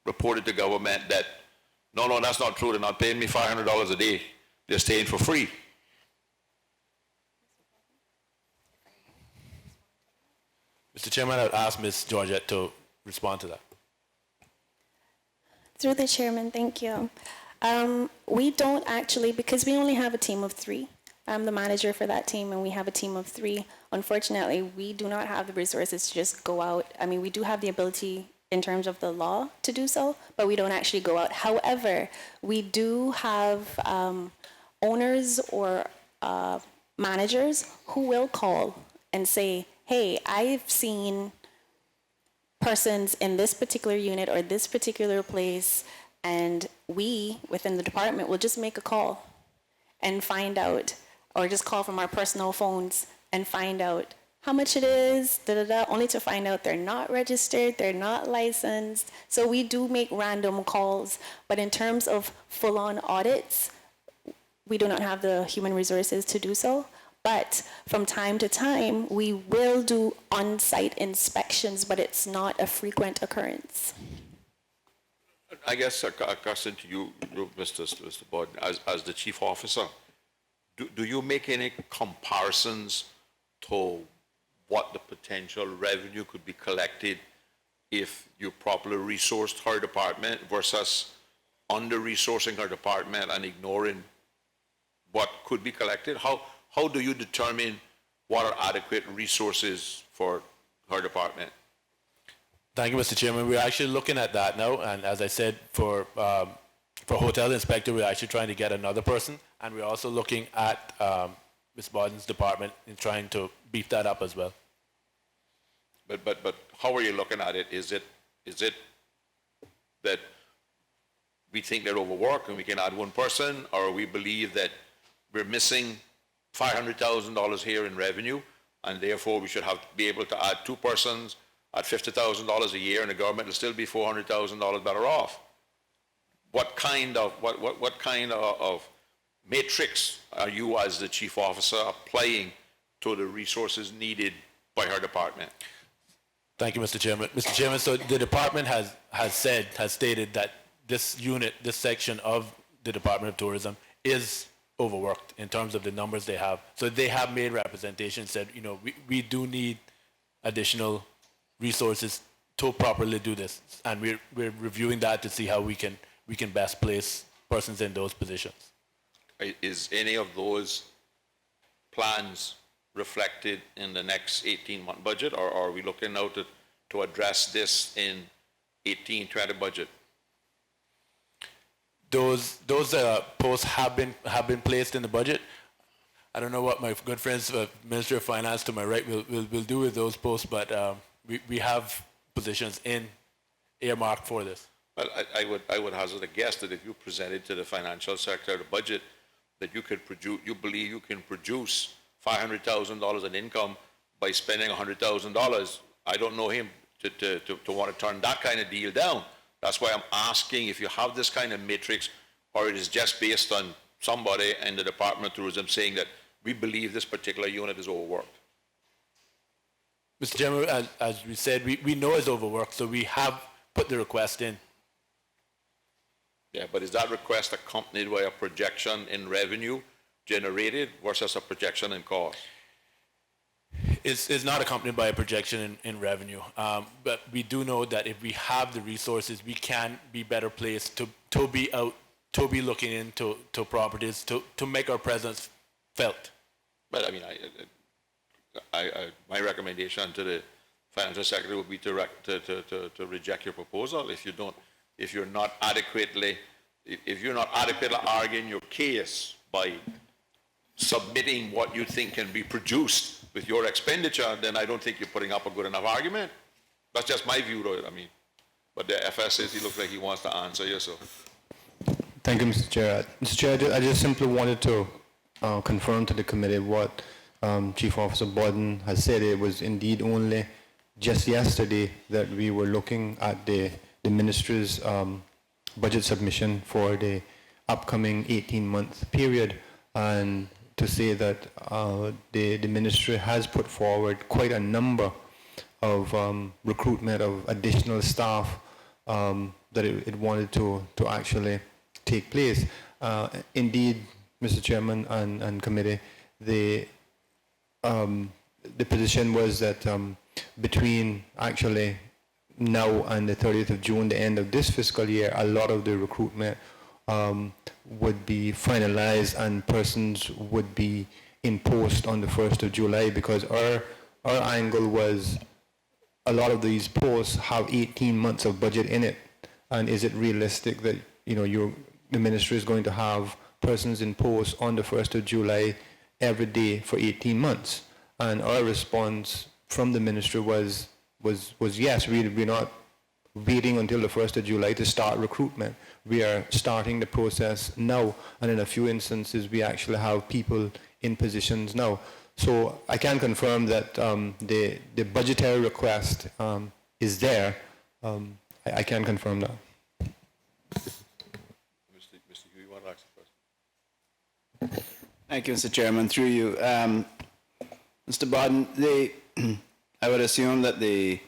reported to government that, no, that's not true. They're not paying me $500 a day. They're staying for free. Mr. Chairman, I'd ask Ms. Georgette to respond to that. Through the chairman, thank you. We don't actually, because we only have a team of 3. I'm the manager for that team, and we have a team of 3. Unfortunately, we do not have the resources to just go out. I mean, we do have the ability in terms of the law to do so, but we don't actually go out. However, we do have owners or managers who will call and say, hey, I've seen persons in this particular unit or this particular place, and we, within the department, will just make a call and find out, or just call from our personal phones and find out how much it is, only to find out they're not registered, they're not licensed. So we do make random calls, but in terms of full-on audits, we do not have the human resources to do so. But from time to time, we will do on-site inspections, but it's not a frequent occurrence. I guess a question to you, Mr. Borden, as the chief officer, do you make any comparisons to what the potential revenue could be collected if you properly resourced her department versus under-resourcing her department and ignoring what could be collected? How do you determine what are adequate resources for her department? Thank you, Mr. Chairman. We're actually looking at that now, and as I said, for hotel inspector, we're actually trying to get another person, and we're also looking at Ms. Borden's department and trying to beef that up as well. But how are you looking at it? Is it that we think they're overworked and we can add one person, or we believe that we're missing $500,000 here in revenue, and therefore we should be able to add 2 persons at $50,000 a year, and the government will still be $400,000 better off? What kind of matrix are you, as the chief officer, applying to the resources needed by her department? Thank you, Mr. Chairman. Mr. Chairman, so the department has stated that this unit, this section of the Department of Tourism is overworked in terms of the numbers they have. So they have made representation, said, you know, we do need additional resources to properly do this. And we're reviewing that to see how we can best place persons in those positions. Is any of those plans reflected in the next 18-month budget, or are we looking now to address this in 18-20 budget? Those posts have been placed in the budget. I don't know what my good friends, Minister of Finance to my right, will do with those posts, but we have positions earmarked for this. Well, I would hazard a guess that if you presented to the financial sector the budget, that you believe you can produce $500,000 in income by spending $100,000. I don't know him to want to turn that kind of deal down. That's why I'm asking if you have this kind of matrix, or it is just based on somebody in the Department of Tourism saying that we believe this particular unit is overworked. Mr. Chairman, as we said, we know it's overworked, so we have put the request in. Yeah, but is that request accompanied by a projection in revenue generated versus a projection in cost? It's not accompanied by a projection in revenue. But we do know that if we have the resources, we can be better placed to be out, to be looking into properties, to make our presence felt. But I mean, my recommendation to the financial secretary would be to reject your proposal if you're not adequately arguing your case by submitting what you think can be produced with your expenditure, then I don't think you're putting up a good enough argument. That's just my view, though. I mean, but the FS says he looks like he wants to answer you, so. Thank you, Mr. Chair. Mr. Chair, I just simply wanted to confirm to the committee what Chief Officer Borden has said. It was indeed only just yesterday that we were looking at the ministry's budget submission for the upcoming 18-month period, and to say that the ministry has put forward quite a number of recruitment of additional staff that it wanted to actually take place. Indeed, Mr. Chairman and committee, the position was that between actually now and the 30th of June, the end of this fiscal year, a lot of the recruitment would be finalized and persons would be in post on the 1st of July, because our angle was a lot of these posts have 18 months of budget in it, and is it realistic that the ministry is going to have persons in post on the 1st of July every day for 18 months? And our response from the ministry was yes, we're not waiting until the 1st of July to start recruitment. We are starting the process now, and in a few instances we actually have people in positions now. So I can confirm that the budgetary request is there. I can confirm that. Mr. Hugh, you want to ask a question? Thank you, Mr. Chairman. Through you, Mr. Borden, I would assume that the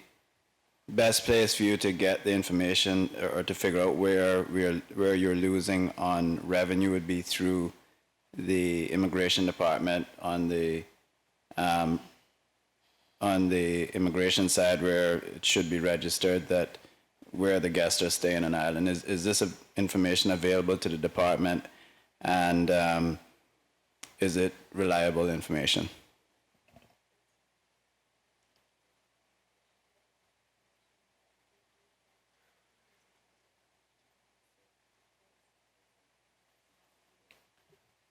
best place for you to get the information or to figure out where you're losing on revenue would be through the immigration department on the immigration side, where it should be registered that where the guests are staying on island. Is this information available to the department, and is it reliable information?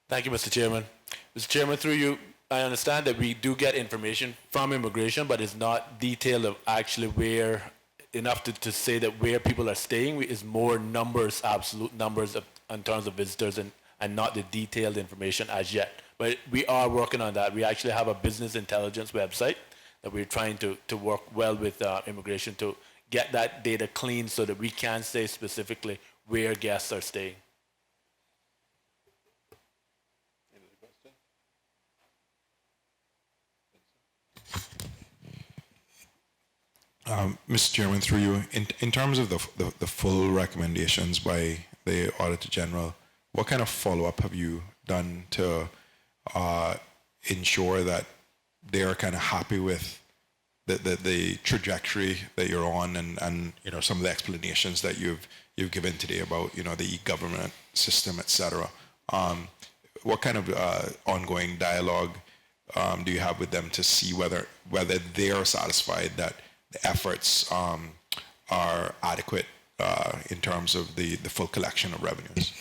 Thank you, Mr. Chairman. Mr. Chairman, through you, I understand that we do get information from immigration, but it's not detailed of actually where, enough to say that where people are staying. Is more numbers, absolute numbers in terms of visitors, and not the detailed information as yet. But we are working on that. We actually have a business intelligence website that we're trying to work well with immigration to get that data clean so that we can say specifically where guests are staying. Mr. Chairman, through you, in terms of the full recommendations by the Auditor General, what kind of follow-up have you done to ensure that they're kind of happy with the trajectory that you're on, and some of the explanations that you've given today about the e-government system, etc. What kind of ongoing dialogue do you have with them to see whether they're satisfied that the efforts are adequate in terms of the full collection of revenues?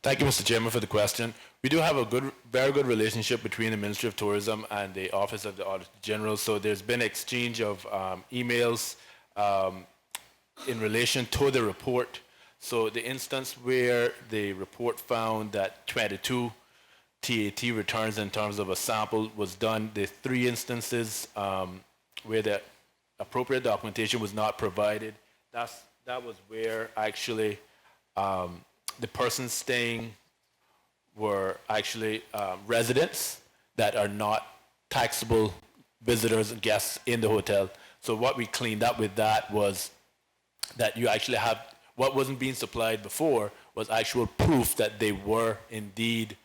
Thank you, Mr. Chairman, for the question. We do have a very good relationship between the Ministry of Tourism and the Office of the Auditor General. So there's been exchange of emails in relation to the report. So the instance where the report found that 22 TAT returns in terms of a sample was done, the 3 instances where the appropriate documentation was not provided, that was where actually the persons staying were actually residents that are not taxable visitors and guests in the hotel. So what we cleaned up with that was that you actually have, what wasn't being supplied before was actual proof that they were indeed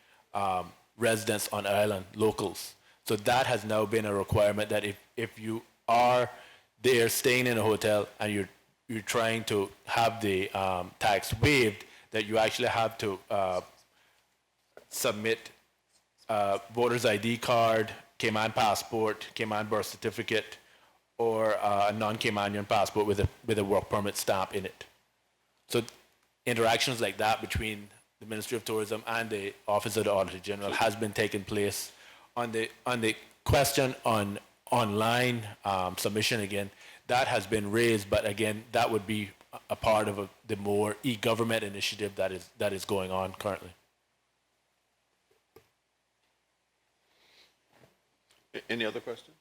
residents on island, locals. So that has now been a requirement that if you are there staying in a hotel and you're trying to have the tax waived, that you actually have to submit voter's ID card, Cayman passport, Cayman birth certificate, or a non-Caymanian passport with a work permit stamp in it. So interactions like that between the Ministry of Tourism and the Office of the Auditor General has been taking place. On the question on online submission again, that has been raised, but again, that would be a part of the more e-government initiative that is going on currently. Any other question?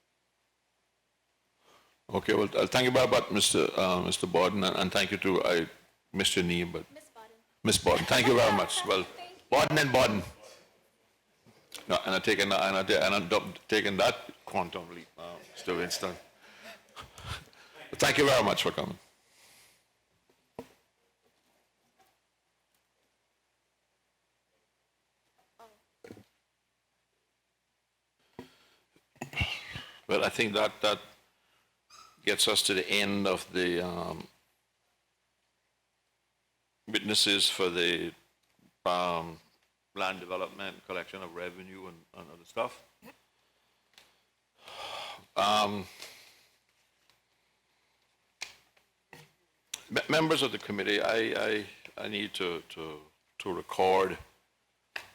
Okay, well, thank you very much, Mr. Borden, and thank you to, I missed your name, but... Miss Borden, thank you very much. Well, Borden and Borden. No, and I'm taking that quantum leap, Mr. Winston. Thank you very much for coming. Well, I think that gets us to the end of the witnesses for the land development, collection of revenue, and other stuff. Members of the committee, I need to record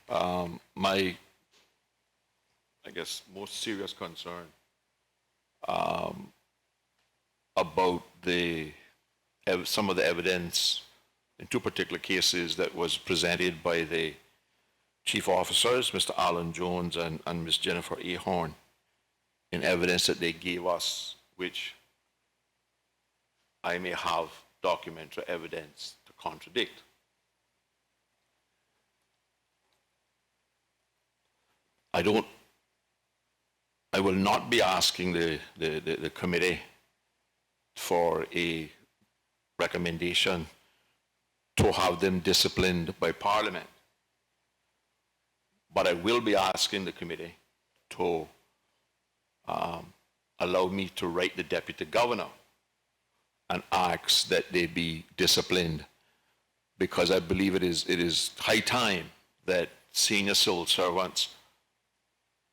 my, I guess, most serious concern about some of the evidence in two particular cases that was presented by the chief officers, Mr. Alan Jones and Ms. Jennifer Ahorn, in evidence that they gave us, which I may have documentary evidence to contradict. I will not be asking the committee for a recommendation to have them disciplined by Parliament. But I will be asking the committee to allow me to write the Deputy Governor and ask that they be disciplined, because I believe it is high time that senior civil servants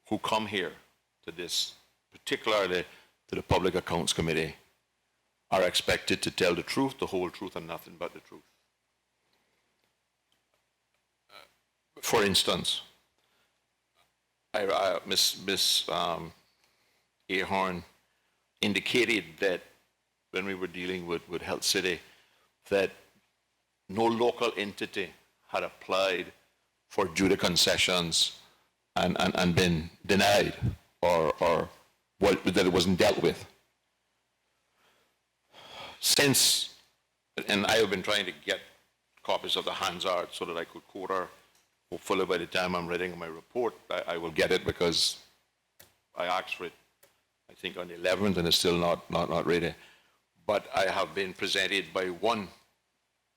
who come here to this, particularly to the Public Accounts Committee, are expected to tell the truth, the whole truth, and nothing but the truth. For instance, Ms. Ahorn indicated that when we were dealing with Health City, that no local entity had applied for Judah concessions and been denied, or that it wasn't dealt with. Since, and I have been trying to get copies of the Hansard so that I could quote her. Hopefully by the time I'm writing my report, I will get it, because I asked for it, I think, on the 11th, and it's still not ready. But I have been presented by one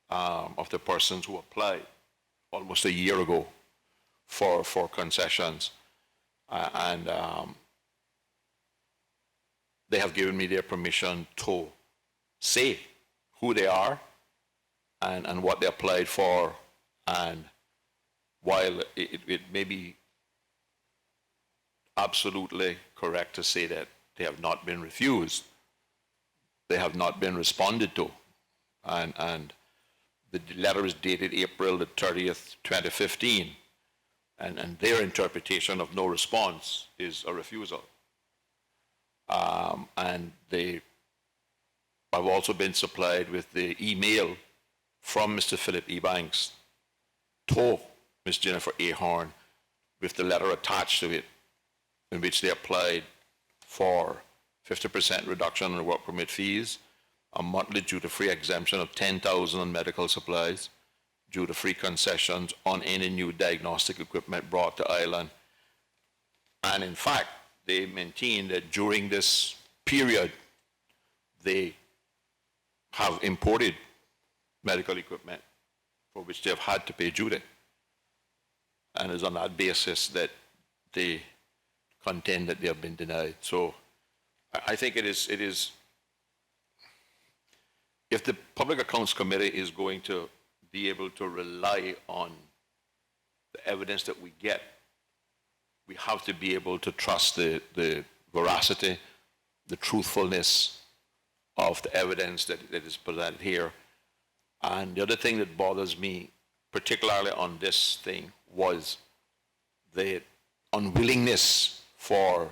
of the persons who applied almost a year ago for concessions. And they have given me their permission to say who they are and what they applied for. And while it may be absolutely correct to say that they have not been refused, they have not been responded to. And the letter is dated April the 30th, 2015. And their interpretation of no response is a refusal. And they have also been supplied with the email from Mr. Philip E. Banks to Ms. Jennifer Ahorn with the letter attached to it, in which they applied for 50% reduction in work permit fees, a monthly duty-free exemption of $10,000 on medical supplies, duty-free concessions on any new diagnostic equipment brought to Ireland. And in fact, they maintain that during this period, they have imported medical equipment for which they have had to pay duty. And it's on that basis that they contend that they have been denied. So I think it is, if the Public Accounts Committee is going to be able to rely on the evidence that we get, we have to be able to trust the veracity, the truthfulness of the evidence that is presented here. And the other thing that bothers me, particularly on this thing, was the unwillingness for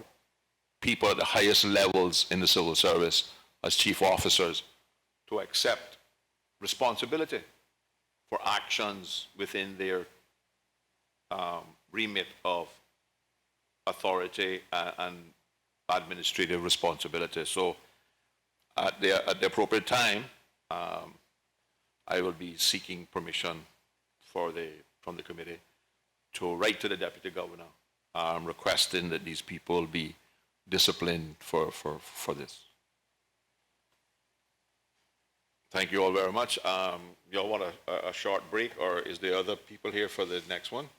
people at the highest levels in the civil service as chief officers to accept responsibility for actions within their remit of authority and administrative responsibility. So at the appropriate time, I will be seeking permission from the committee to write to the Deputy Governor requesting that these people be disciplined for this. Thank you all very much. You all want a short break, or is there other people here for the next one?